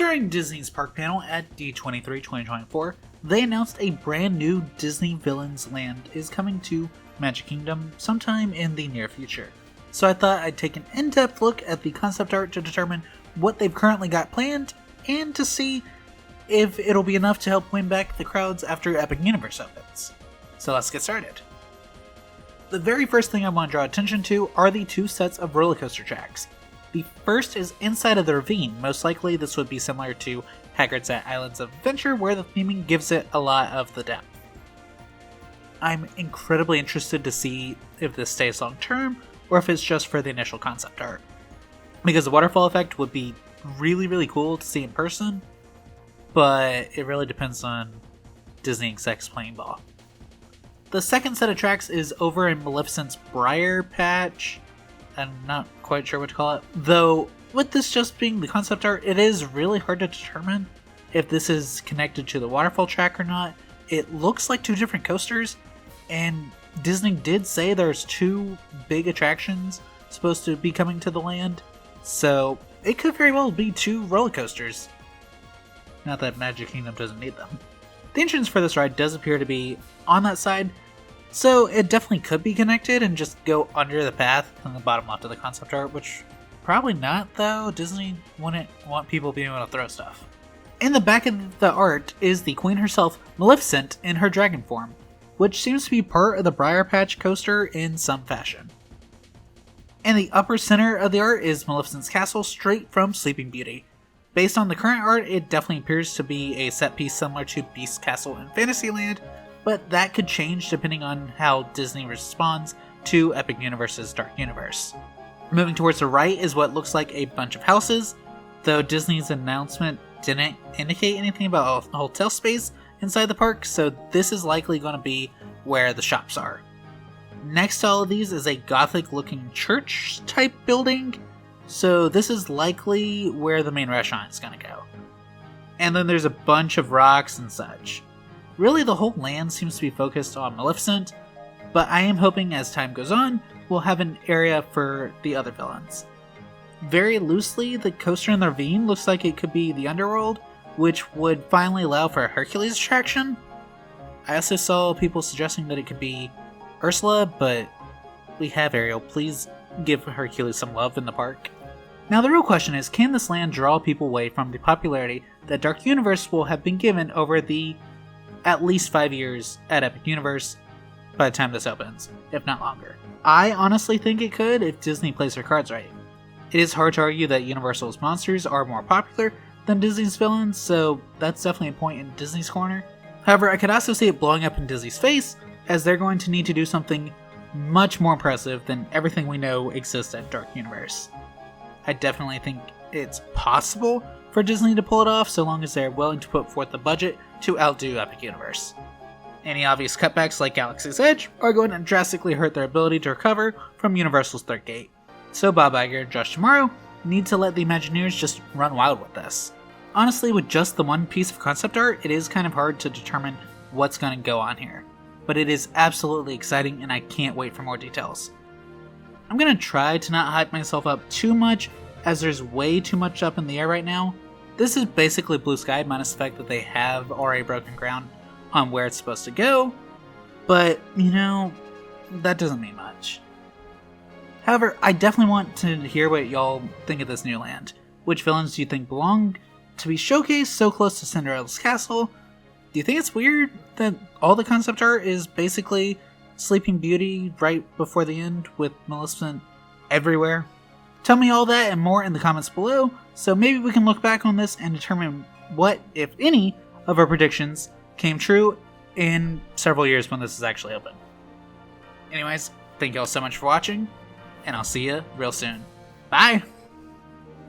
During Disney's park panel at D23 2024, they announced a brand new Disney Villains Land is coming to Magic Kingdom sometime in the near future. So I thought I'd take an in-depth look at the concept art to determine what they've currently got planned and to see if it'll be enough to help win back the crowds after Epic Universe opens. So let's get started. The very first thing I want to draw attention to are the two sets of roller coaster tracks. The first is inside of the ravine. Most likely this would be similar to Hagrid's at Islands of Adventure, where the theming gives it a lot of the depth. I'm incredibly interested to see if this stays long term, or if it's just for the initial concept art. Because the waterfall effect would be really cool to see in person, but it really depends on Disney execs playing ball. The second set of tracks is over in Maleficent's Briar Patch. I'm not quite sure what to call it. Though, with this just being the concept art, it is really hard to determine if this is connected to the waterfall track or not. It looks like two different coasters, and Disney did say there's two big attractions supposed to be coming to the land, so it could very well be two roller coasters. Not that Magic Kingdom doesn't need them. The entrance for this ride does appear to be on that side, so it definitely could be connected and just go under the path on the bottom left of the concept art, which probably not though. Disney wouldn't want people being able to throw stuff. In the back of the art is the queen herself, Maleficent, in her dragon form, which seems to be part of the Briar Patch coaster in some fashion. In the upper center of the art is Maleficent's castle, straight from Sleeping Beauty. Based on the current art, it definitely appears to be a set piece similar to Beast's Castle in Fantasyland, but that could change depending on how Disney responds to Epic Universe's Dark Universe. Moving towards the right is what looks like a bunch of houses, though Disney's announcement didn't indicate anything about a hotel space inside the park, so this is likely going to be where the shops are. Next to all of these is a gothic looking church type building, so this is likely where the main restaurant is going to go. And then there's a bunch of rocks and such. Really, the whole land seems to be focused on Maleficent, but I am hoping as time goes on, we'll have an area for the other villains. Very loosely, the coaster in the ravine looks like it could be the underworld, which would finally allow for a Hercules attraction. I also saw people suggesting that it could be Ursula, but we have Ariel. Please give Hercules some love in the park. Now the real question is, can this land draw people away from the popularity that Dark Universe will have been given over the at least 5 years at Epic Universe by the time this opens, if not longer? I honestly think it could if Disney plays their cards right. It is hard to argue that Universal's monsters are more popular than Disney's villains, so that's definitely a point in Disney's corner. However, I could also see it blowing up in Disney's face, as they're going to need to do something much more impressive than everything we know exists at Dark Universe. I definitely think it's possible for Disney to pull it off, so long as they're willing to put forth the budget to outdo Epic Universe. Any obvious cutbacks like Galaxy's Edge are going to drastically hurt their ability to recover from Universal's Third Gate. So Bob Iger and Josh D'Amaro need to let the Imagineers just run wild with this. Honestly, with just the one piece of concept art, it is kind of hard to determine what's going to go on here. But it is absolutely exciting and I can't wait for more details. I'm going to try to not hype myself up too much, as there's way too much up in the air right now. This is basically blue sky, minus the fact that they have already broken ground on where it's supposed to go, but, that doesn't mean much. However, I definitely want to hear what y'all think of this new land. Which villains do you think belong to be showcased so close to Cinderella's castle? Do you think it's weird that all the concept art is basically Sleeping Beauty right before the end with Maleficent everywhere? Tell me all that and more in the comments below, so maybe we can look back on this and determine what, if any, of our predictions came true in several years when this is actually open. Anyways, thank you all so much for watching, and I'll see you real soon. Bye!